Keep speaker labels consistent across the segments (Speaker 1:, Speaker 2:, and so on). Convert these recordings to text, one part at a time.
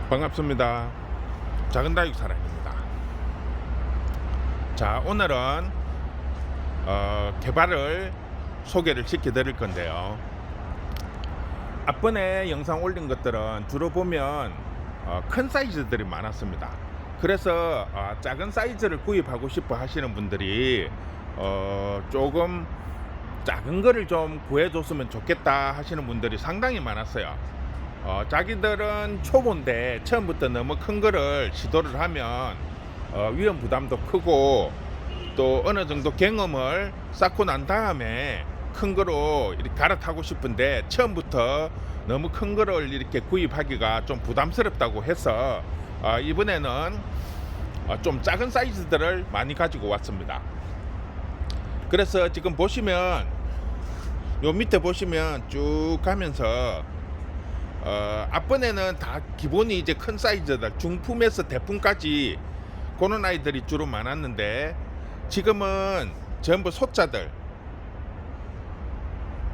Speaker 1: 반갑습니다. 작은 다육 사랑입니다. 자, 오늘은 개발을 소개를 시켜드릴 건데요. 앞번에 영상 올린 것들은 주로 보면 큰 사이즈들이 많았습니다. 그래서 작은 사이즈를 구입하고 싶어 하시는 분들이 조금 작은 거를 좀 구해줬으면 좋겠다 하시는 분들이 상당히 많았어요. 자기들은 초보인데 처음부터 너무 큰 거를 시도를 하면 위험 부담도 크고 또 어느 정도 경험을 쌓고 난 다음에 큰 거로 이렇게 갈아타고 싶은데 처음부터 너무 큰 거를 이렇게 구입하기가 좀 부담스럽다고 해서 이번에는 좀 작은 사이즈들을 많이 가지고 왔습니다. 그래서 지금 보시면 요 밑에 보시면 쭉 가면서 앞번에는 다 기본이 이제 큰 사이즈들 중품에서 대품까지 그런 아이들이 주로 많았는데 지금은 전부 소자들,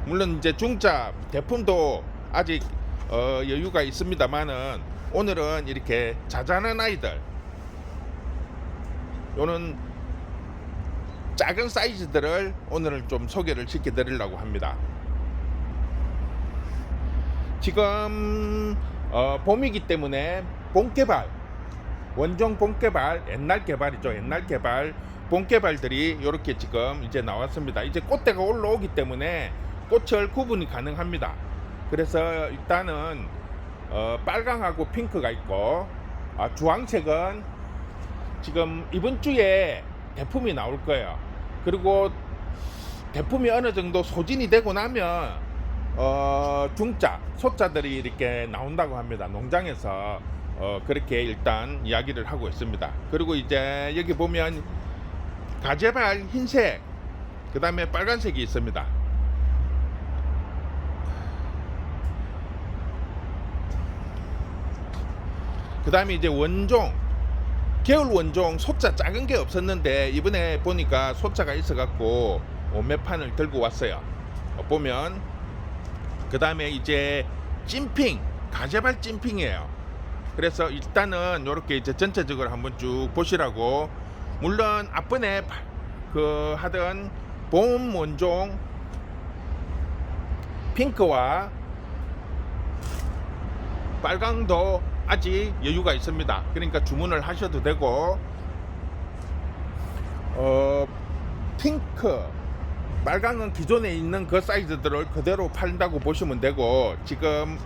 Speaker 1: 물론 이제 중자 대품도 아직 여유가 있습니다만은 오늘은 이렇게 자잘한 아이들, 요는 작은 사이즈들을 오늘은 좀 소개를 시켜 드리려고 합니다. 지금 봄이기 때문에 봄개발, 원종 봄개발, 옛날 개발이죠. 옛날 개발 봄개발들이 이렇게 지금 이제 나왔습니다. 이제 꽃대가 올라오기 때문에 꽃을 구분이 가능합니다. 그래서 일단은 빨강하고 핑크가 있고 주황색은 지금 이번 주에 대품이 나올 거예요. 그리고 대품이 어느 정도 소진이 되고 나면 중자, 소자들이 이렇게 나온다고 합니다. 농장에서 그렇게 일단 이야기를 하고 있습니다. 그리고 이제 여기 보면 가재발 흰색, 그 다음에 빨간색이 있습니다. 그 다음에 이제 원종, 겨울 원종 소자 작은 게 없었는데 이번에 보니까 소자가 있어갖고 몇 판을 들고 왔어요. 보면 그 다음에 이제 찐핑, 가재발 찐핑이에요. 그래서 일단은 이렇게 이제 전체적으로 한번 쭉 보시라고. 물론 앞번에 하던 봄 원종 핑크와 빨강도 아직 여유가 있습니다. 그러니까 주문을 하셔도 되고, 핑크, 빨강은 기존에 있는 그 사이즈들을 그대로 판다고 보시면 되고, 지금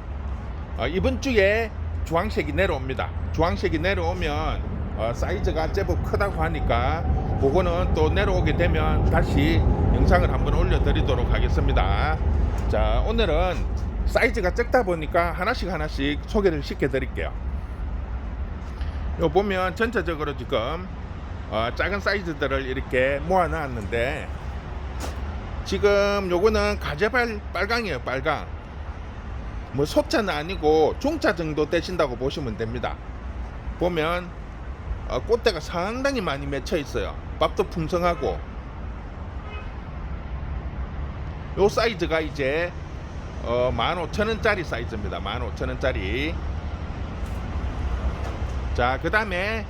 Speaker 1: 이번 주에 주황색이 내려옵니다. 주황색이 내려오면 사이즈가 제법 크다고 하니까 그거는 또 내려오게 되면 다시 영상을 한번 올려드리도록 하겠습니다. 자, 오늘은 사이즈가 적다 보니까 하나씩 소개를 시켜드릴게요. 요 보면 전체적으로 지금 작은 사이즈들을 이렇게 모아놨는데, 지금 요거는 가재발 빨강이에요. 빨강. 뭐 소자는 아니고 중자 정도 되신다고 보시면 됩니다. 보면 꽃대가 상당히 많이 맺혀 있어요. 밥도 풍성하고. 요 사이즈가 이제 15,000원짜리 사이즈입니다. 15,000원짜리. 자, 그 다음에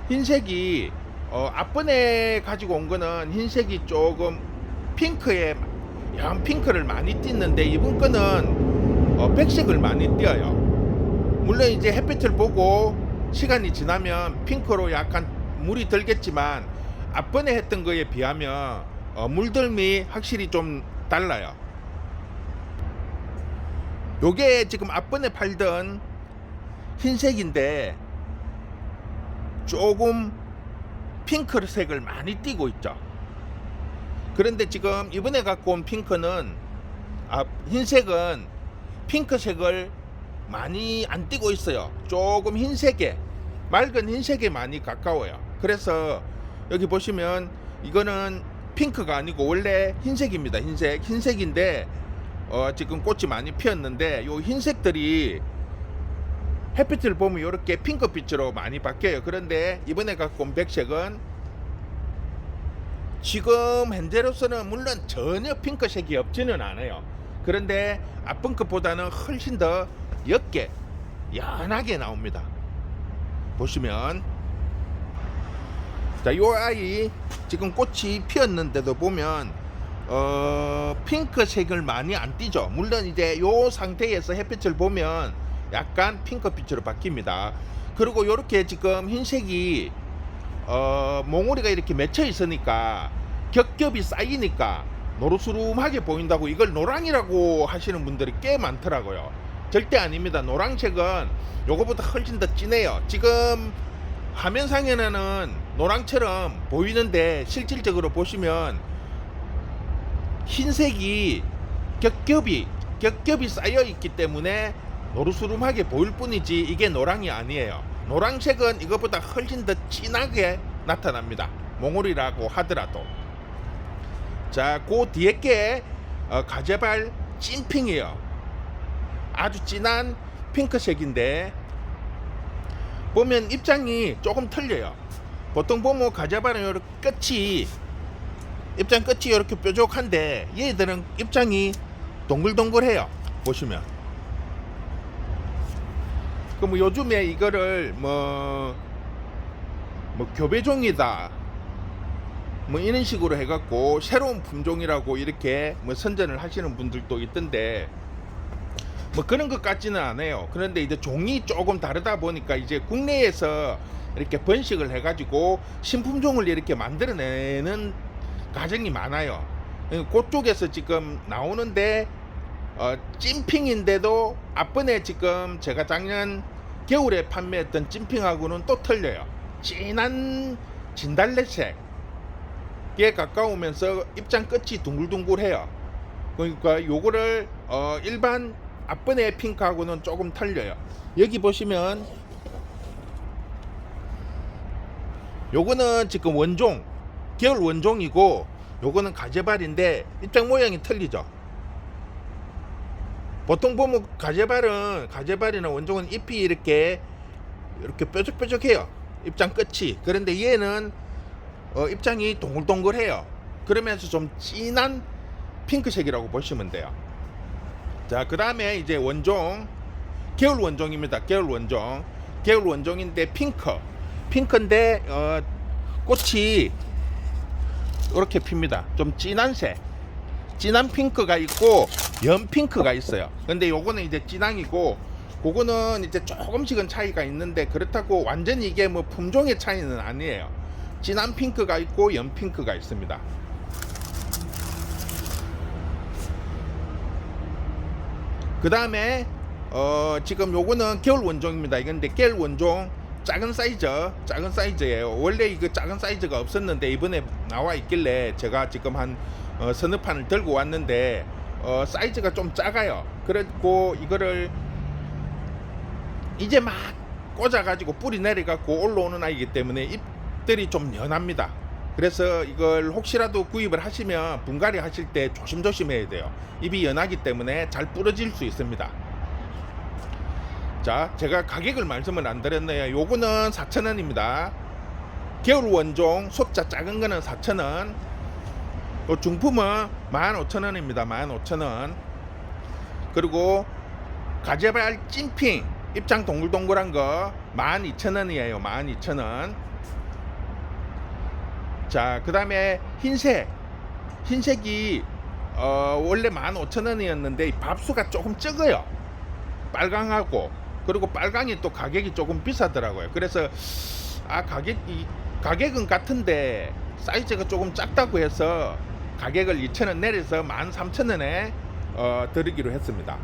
Speaker 1: 흰색이 앞번에 가지고 온 거는 흰색이 조금 핑크에 양 핑크를 많이 띄는데 이번 거는 백색을 많이 띄어요. 물론 이제 햇빛을 보고 시간이 지나면 핑크로 약간 물이 들겠지만 앞번에 했던 거에 비하면 물들미 확실히 좀 달라요. 요게 지금 앞번에 팔던 흰색인데 조금 핑크색을 많이 띄고 있죠. 그런데 지금 이번에 갖고 온 핑크는 흰색은 핑크색을 많이 안 띄고 있어요. 조금 흰색에, 맑은 흰색에 많이 가까워요. 그래서 여기 보시면 이거는 핑크가 아니고 원래 흰색입니다. 흰색인데 지금 꽃이 많이 피었는데 요 흰색들이 햇빛을 보면 이렇게 핑크빛으로 많이 바뀌어요. 그런데 이번에 갖고 온 백색은 지금 현재로서는 물론 전혀 핑크색이 없지는 않아요. 그런데 앞번 것보다는 훨씬 더 옅게 연하게 나옵니다. 보시면 자, 요 아이 지금 꽃이 피었는데도 보면 핑크색을 많이 안 띠죠. 물론 이제 요 상태에서 햇빛을 보면 약간 핑크빛으로 바뀝니다. 그리고 요렇게 지금 흰색이 몽우리가 이렇게 맺혀 있으니까 겹겹이 쌓이니까 노르스름하게 보인다고 이걸 노랑이라고 하시는 분들이 꽤 많더라고요. 절대 아닙니다. 노랑색은 요거보다 훨씬 더 진해요. 지금 화면상에는 노랑처럼 보이는데 실질적으로 보시면 흰색이 겹겹이 쌓여 있기 때문에 노르스름하게 보일 뿐이지 이게 노랑이 아니에요. 노랑색은 이것보다 훨씬 더 진하게 나타납니다. 몽우리라고 하더라도. 자, 그 뒤에 게 가재발 찐핑이에요. 아주 진한 핑크색인데 보면 입장이 조금 틀려요. 보통 보면 가재발은 이렇게 끝이 입장 끝이 이렇게 뾰족한데 얘들은 입장이 동글동글해요. 보시면. 그럼 요즘에 이거를 뭐 교배종이다 뭐 이런 식으로 해갖고 새로운 품종이라고 이렇게 뭐 선전을 하시는 분들도 있던데 뭐 그런 것 같지는 않아요. 그런데 이제 종이 조금 다르다 보니까 이제 국내에서 이렇게 번식을 해가지고 신품종을 이렇게 만들어내는 과정이 많아요. 그쪽에서 지금 나오는데 찐핑인데도 앞번에 지금 제가 작년 겨울에 판매했던 찐핑하고는 또 틀려요. 진한 진달래색에 가까우면서 입장 끝이 둥글둥글해요. 그러니까 요거를 일반 앞번에 핑크하고는 조금 틀려요. 여기 보시면 요거는 지금 원종 겨울 원종이고 요거는 가재발인데 입장 모양이 틀리죠. 보통 보면 가재발이나 원종은 잎이 이렇게 뾰족뾰족해요. 입장 끝이. 그런데 얘는 입장이 동글동글해요. 그러면서 좀 진한 핑크색이라고 보시면 돼요. 자, 그 다음에 이제 원종 겨울 원종입니다. 겨울 원종인데 핑크인데 꽃이 이렇게 핍니다. 좀 진한 핑크가 있고 연 핑크가 있어요. 근데 요거는 이제 진앙이고 그거는 이제 조금씩은 차이가 있는데 그렇다고 완전히 이게 뭐 품종의 차이는 아니에요. 진한 핑크가 있고 연 핑크가 있습니다. 그 다음에 지금 요거는 겨울 원종입니다. 이건데 겨울 원종 작은 사이즈예요. 원래 이거 작은 사이즈가 없었는데 이번에 나와 있길래 제가 지금 한 서너 판을 들고 왔는데 사이즈가 좀 작아요. 그리고 이거를 이제 막 꽂아가지고 뿌리 내려갖고 올라오는 아이기 때문에 잎들이 좀 연합니다. 그래서 이걸 혹시라도 구입을 하시면 분갈이 하실 때 조심조심 해야 돼요. 잎이 연하기 때문에 잘 부러질 수 있습니다. 자, 제가 가격을 말씀을 안 드렸네요. 요거는 4,000원입니다. 겨울 원종 소자 작은 거는 4,000원. 중품은 15,000원입니다. 15,000원. 그리고 가재발 찐핑 입장 동글동글한 거 12,000원이에요. 12,000원. 자, 그 다음에 흰색이 원래 15,000원이었는데 밥수가 조금 적어요. 빨강하고. 그리고 빨강이 또 가격이 조금 비싸더라고요. 그래서 가격은 같은데 사이즈가 조금 작다고 해서 가격을 2,000원 내려서 13,000원에 드리기로 했습니다.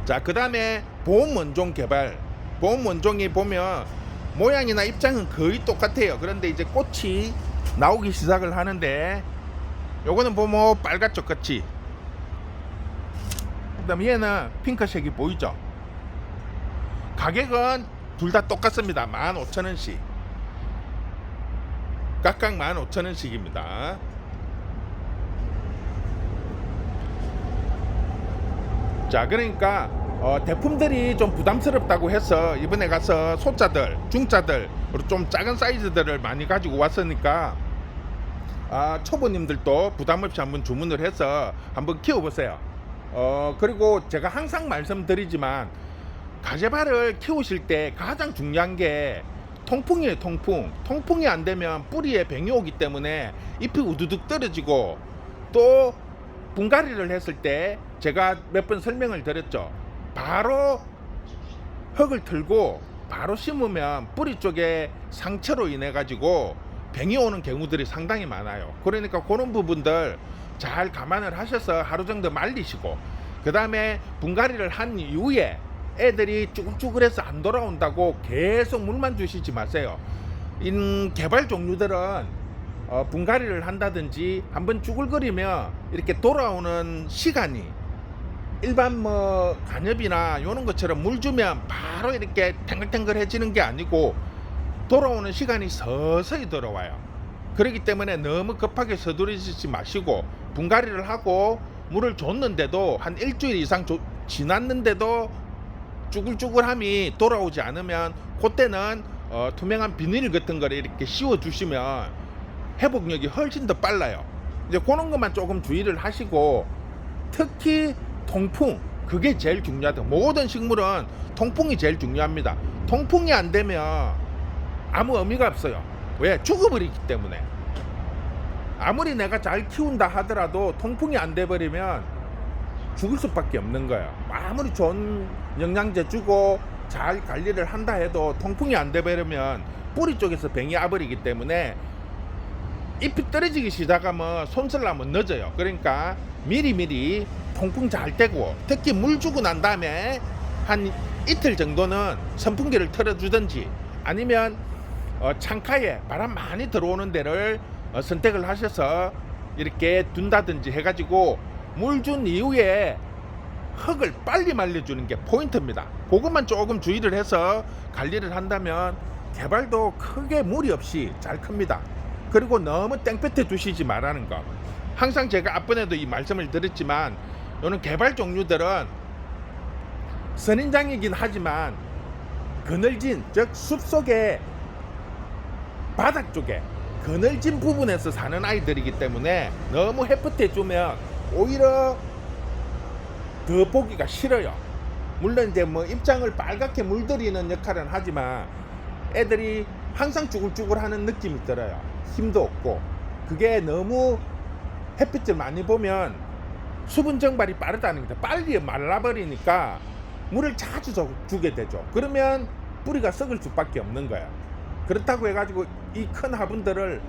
Speaker 1: 자, 그 다음에 보험 원종 개발. 보험 원종이 보면 모양이나 입장은 거의 똑같아요. 그런데 이제 꽃이 나오기 시작을 하는데 요거는 보면 빨갛죠, 끝이. 그 다음에 얘는 핑크색이 보이죠. 가격은 둘 다 똑같습니다. 15,000원씩. 각각 15,000원씩입니다. 자, 그러니까 대품들이 좀 부담스럽다고 해서 이번에 가서 소자들, 중자들, 그리고 좀 작은 사이즈들을 많이 가지고 왔으니까 초보님들도 부담 없이 한번 주문을 해서 한번 키워보세요. 그리고 제가 항상 말씀드리지만 가재발을 키우실 때 가장 중요한 게 통풍이에요. 통풍이 안 되면 뿌리에 병이 오기 때문에 잎이 우두둑 떨어지고, 또 분갈이를 했을 때 제가 몇 번 설명을 드렸죠. 바로 흙을 틀고 바로 심으면 뿌리 쪽에 상처로 인해 가지고 병이 오는 경우들이 상당히 많아요. 그러니까 그런 부분들 잘 감안을 하셔서 하루 정도 말리시고, 그 다음에 분갈이를 한 이후에 애들이 쭈글쭈글해서 안 돌아온다고 계속 물만 주시지 마세요. 개발 종류들은 분갈이를 한다든지 한번 쭈글거리면 이렇게 돌아오는 시간이 일반 뭐 간엽이나 요런 것처럼 물 주면 바로 이렇게 탱글탱글해지는 게 아니고 돌아오는 시간이 서서히 돌아와요. 그렇기 때문에 너무 급하게 서두르시지 마시고, 분갈이를 하고 물을 줬는데도 한 일주일 이상 지났는데도 쭈글쭈글함이 돌아오지 않으면 그때는 투명한 비닐 같은 거를 이렇게 씌워 주시면 회복력이 훨씬 더 빨라요. 이제 그런 것만 조금 주의를 하시고, 특히 통풍, 그게 제일 중요하다. 모든 식물은 통풍이 제일 중요합니다. 통풍이 안 되면 아무 의미가 없어요. 왜? 죽어버리기 때문에. 아무리 내가 잘 키운다 하더라도 통풍이 안 돼버리면 죽을 수밖에 없는 거예요. 아무리 좋은 영양제 주고 잘 관리를 한다 해도 통풍이 안 돼버리면 뿌리 쪽에서 병이 와버리기 때문에 잎이 떨어지기 시작하면 손쓸려면 늦어요. 그러니까 미리미리 통풍 잘 떼고, 특히 물 주고 난 다음에 한 이틀 정도는 선풍기를 틀어주든지, 아니면 창가에 바람 많이 들어오는 데를 선택을 하셔서 이렇게 둔다든지 해가지고 물 준 이후에 흙을 빨리 말려주는 게 포인트입니다. 그것만 조금 주의를 해서 관리를 한다면 개발도 크게 무리 없이 잘 큽니다. 그리고 너무 땡볕에 두시지 말라는 거. 항상 제가 앞번에도 이 말씀을 드렸지만, 이런 개발 종류들은 선인장이긴 하지만 그늘진, 즉 숲속에 바닥 쪽에 그늘진 부분에서 사는 아이들이기 때문에 너무 햇볕에 주면 오히려 더 보기가 싫어요. 물론 이제 뭐 입장을 빨갛게 물들이는 역할은 하지만 애들이 항상 쭈글쭈글하는 느낌이 들어요. 힘도 없고. 그게 너무 햇빛을 많이 보면 수분 정발이 빠르다는 거죠. 빨리 말라버리니까 물을 자주 주게 되죠. 그러면 뿌리가 썩을 수밖에 없는 거예요. 그렇다고 해가지고 이 큰 화분들을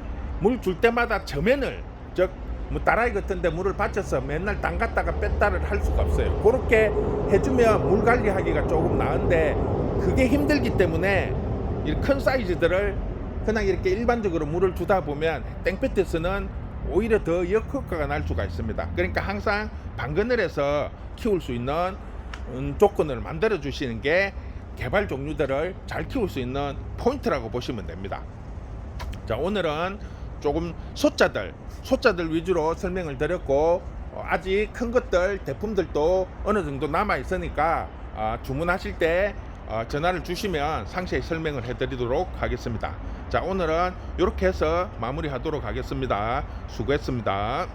Speaker 1: 물 줄 때마다 저면을, 즉 뭐 다라이 같은데 물을 받쳐서 맨날 담갔다가 뺐다를 할 수가 없어요. 그렇게 해주면 물 관리하기가 조금 나은데 그게 힘들기 때문에 이 큰 사이즈들을 그냥 이렇게 일반적으로 물을 주다 보면 땡볕에서는 오히려 더 역효과가 날 수가 있습니다. 그러니까 항상 방그늘에서 키울 수 있는 조건을 만들어 주시는 게 개발 종류들을 잘 키울 수 있는 포인트라고 보시면 됩니다. 자, 오늘은 조금 소자들 위주로 설명을 드렸고, 아직 큰 것들 대품들도 어느 정도 남아 있으니까 주문하실 때 전화를 주시면 상세히 설명을 해드리도록 하겠습니다. 자, 오늘은 이렇게 해서 마무리하도록 하겠습니다. 수고했습니다.